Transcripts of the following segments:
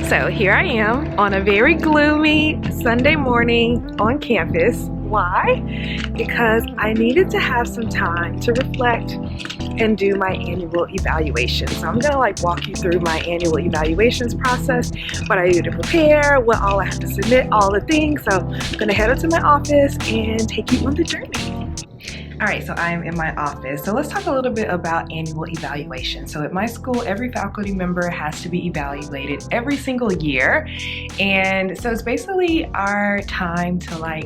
So here I am on a very gloomy Sunday morning on campus. Why? Because I needed to have some time to reflect and do my annual evaluation. So I'm gonna walk you through my annual evaluations process, what I do to prepare, what all I have to submit, all the things. So I'm gonna head up to my office and take you on the journey. All right, so I am in my office. So let's talk a little bit about annual evaluation. So at my school, every faculty member has to be evaluated every single year. And so it's basically our time to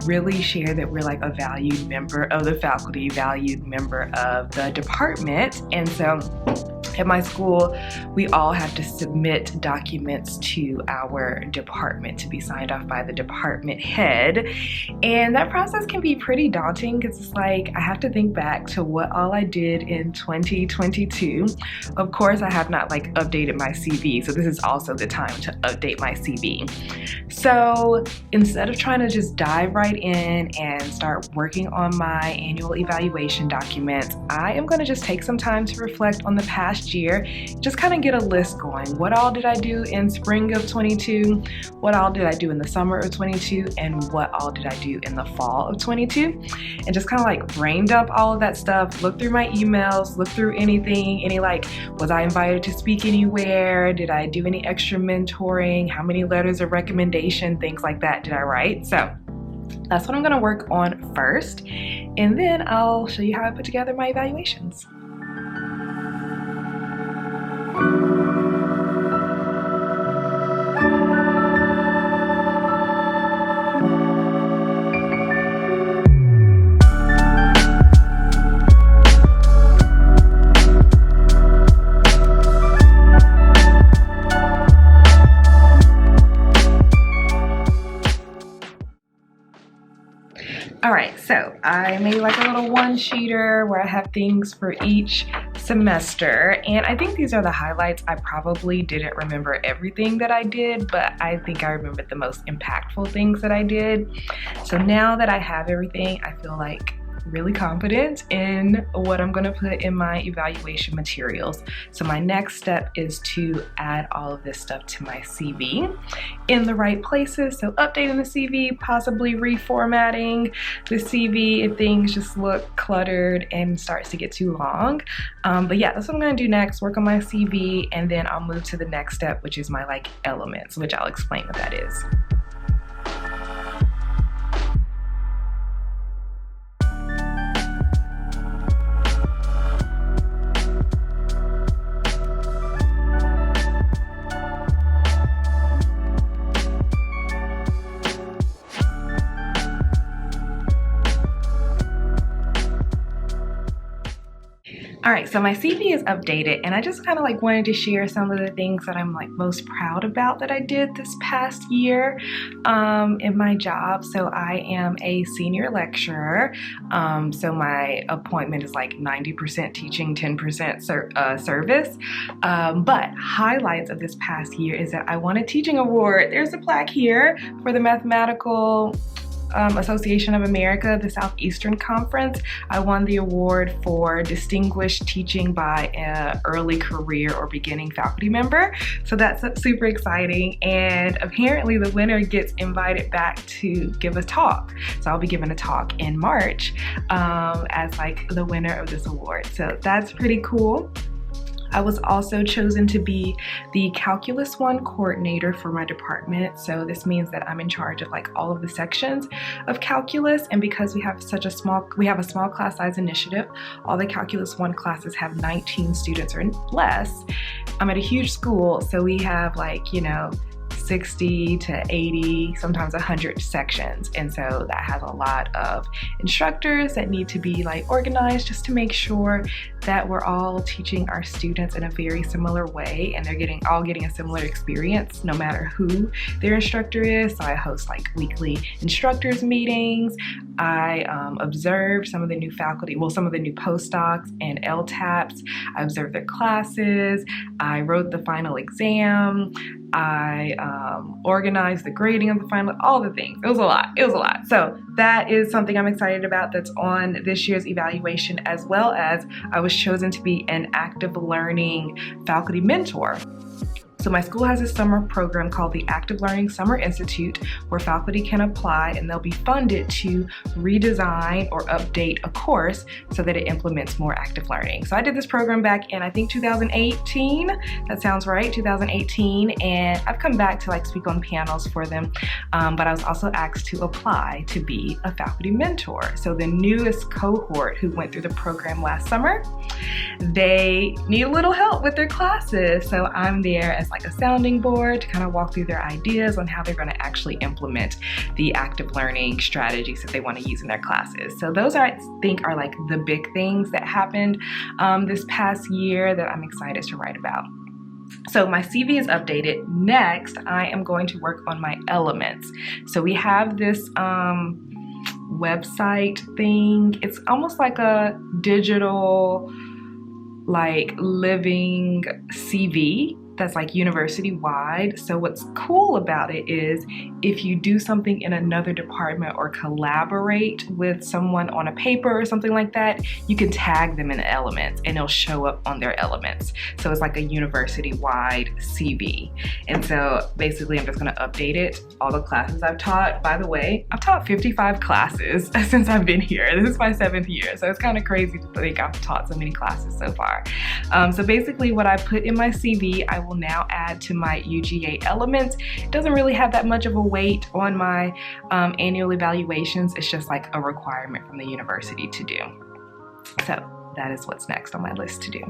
really share that we're a valued member of the faculty, valued member of the department. And so at my school, we all have to submit documents to our department to be signed off by the department head. And that process can be pretty daunting because it's I have to think back to what all I did in 2022. Of course, I have not updated my CV, so this is also the time to update my CV. So instead of trying to just dive right in and start working on my annual evaluation documents, I am going to just take some time to reflect on the past year, just kind of get a list going. What all did I do in spring of 22? What all did I do in the summer of 22? And what all did I do in the fall of 22? And just kind of brain dump all of that stuff, look through my emails, look through anything, was I invited to speak anywhere? Did I do any extra mentoring? How many letters of recommendation, things like that did I write? So that's what I'm gonna work on first. And then I'll show you how I put together my evaluations. All right, so I made a little one-sheeter where I have things for each semester, and I think these are the highlights. I probably didn't remember everything that I did, but I think I remembered the most impactful things that I did. So now that I have everything, I feel really confident in what I'm gonna put in my evaluation materials. So my next step is to add all of this stuff to my CV in the right places. So updating the CV, possibly reformatting the CV if things just look cluttered and starts to get too long. But yeah, that's what I'm gonna do next, work on my CV, and then I'll move to the next step, which is my elements, which I'll explain what that is. All right, so my CV is updated, and I just kind of wanted to share some of the things that I'm most proud about that I did this past year in my job. So I am a senior lecturer, so my appointment is 90% teaching, 10% service. But highlights of this past year is that I won a teaching award. There's a plaque here for the Mathematical Association of America, the Southeastern Conference. I won the award for distinguished teaching by an early career or beginning faculty member. So that's super exciting. And apparently the winner gets invited back to give a talk. So I'll be giving a talk in March as the winner of this award. So that's pretty cool. I was also chosen to be the Calculus 1 coordinator for my department. So this means that I'm in charge of all of the sections of calculus. And because we have a small class size initiative, all the Calculus 1 classes have 19 students or less. I'm at a huge school, so we have 60 to 80, sometimes 100 sections. And so that has a lot of instructors that need to be organized just to make sure that we're all teaching our students in a very similar way and they're all getting a similar experience no matter who their instructor is. So I host weekly instructors meetings. I observe some of the new faculty, some of the new postdocs and LTAPs. I observed their classes. I wrote the final exam. I organized the grading of the final, all the things. It was a lot. So that is something I'm excited about that's on this year's evaluation, as well as I was chosen to be an active learning faculty mentor. So my school has a summer program called the Active Learning Summer Institute where faculty can apply and they'll be funded to redesign or update a course so that it implements more active learning. So I did this program back in, I think, 2018. That sounds right, 2018. And I've come back to like speak on panels for them. But I was also asked to apply to be a faculty mentor. So the newest cohort who went through the program last summer, they need a little help with their classes. So I'm there as like a sounding board to kind of walk through their ideas on how they're going to actually implement the active learning strategies that they want to use in their classes. So those are, I think, are like the big things that happened this past year that I'm excited to write about. So my CV is updated. Next, I am going to work on my elements. So we have this website thing. It's almost like a digital, like living CV that's like university wide. So what's cool about it is if you do something in another department or collaborate with someone on a paper or something like that, you can tag them in the elements and it'll show up on their elements. So it's like a university wide CV. And so basically I'm just gonna update it, all the classes I've taught. By the way, I've taught 55 classes since I've been here. This is my 7th year. So it's kind of crazy to think I've taught so many classes so far. So basically what I put in my CV, I will now add to my UGA elements. It doesn't really have that much of a weight on my annual evaluations. It's just like a requirement from the university to do. So that is what's next on my list to do.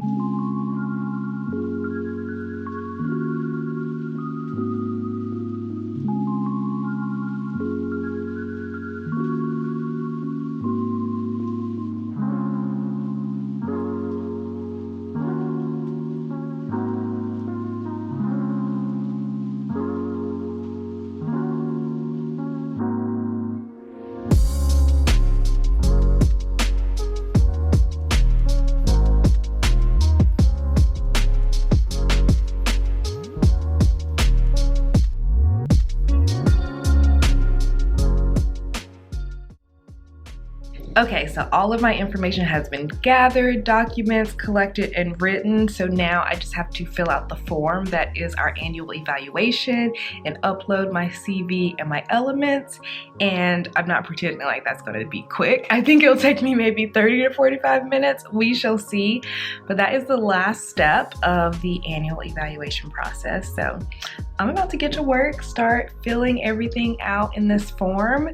Okay, so all of my information has been gathered, documents collected and written. So now I just have to fill out the form that is our annual evaluation and upload my CV and my elements. And I'm not pretending like that's going to be quick. I think it'll take me maybe 30 to 45 minutes. We shall see. But that is the last step of the annual evaluation process. So I'm about to get to work, start filling everything out in this form.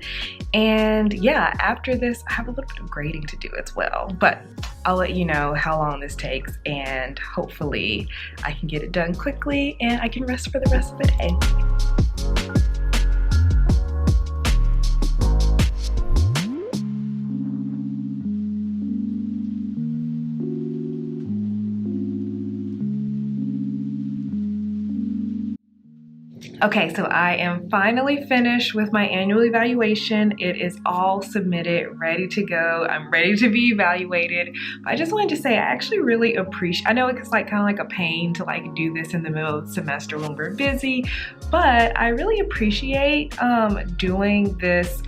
And yeah, after this, I have a little bit of grading to do as well, but I'll let you know how long this takes and hopefully I can get it done quickly and I can rest for the rest of the day. Okay, so I am finally finished with my annual evaluation. It is all submitted, ready to go. I'm ready to be evaluated. I just wanted to say I actually really appreciate, I know it's like kind of like a pain to like do this in the middle of the semester when we're busy, but I really appreciate doing this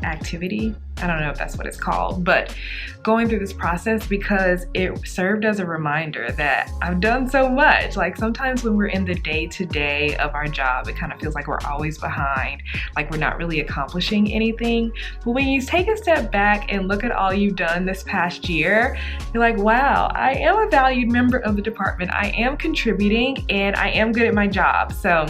activity. I don't know if that's what it's called, but going through this process because it served as a reminder that I've done so much. Like sometimes when we're in the day-to-day of our job, it kind of feels like we're always behind, like we're not really accomplishing anything. But when you take a step back and look at all you've done this past year, you're like, wow, I am a valued member of the department. I am contributing and I am good at my job. So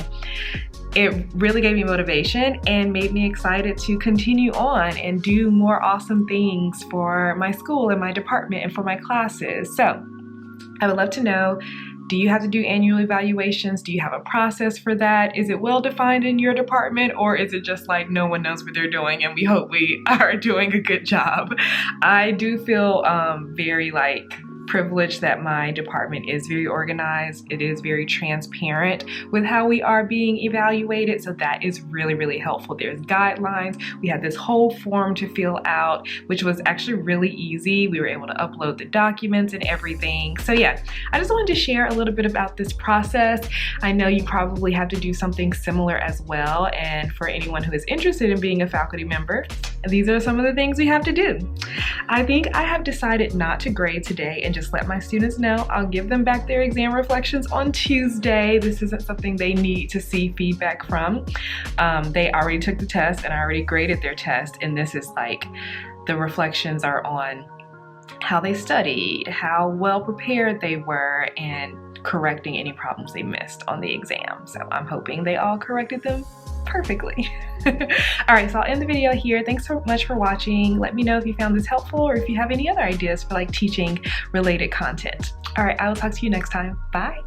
it really gave me motivation and made me excited to continue on and do more awesome things for my school and my department and for my classes. So I would love to know, do you have to do annual evaluations? Do you have a process for that? Is it well defined in your department, or is it just like no one knows what they're doing and we hope we are doing a good job? I do feel very like privileged that my department is very organized. It is very transparent with how we are being evaluated. So that is really, really helpful. There's guidelines. We had this whole form to fill out, which was actually really easy. We were able to upload the documents and everything. So yeah, I just wanted to share a little bit about this process. I know you probably have to do something similar as well. And for anyone who is interested in being a faculty member, these are some of the things we have to do. I think I have decided not to grade today and just let my students know. I'll give them back their exam reflections on Tuesday. This isn't something they need to see feedback from. They already took the test and I already graded their test, and this is like, the reflections are on how they studied, how well prepared they were, and correcting any problems they missed on the exam. So I'm hoping they all corrected them perfectly. All right, so I'll end the video here. Thanks so much for watching. Let me know if you found this helpful or if you have any other ideas for like teaching related content. All right, I will talk to you next time. Bye.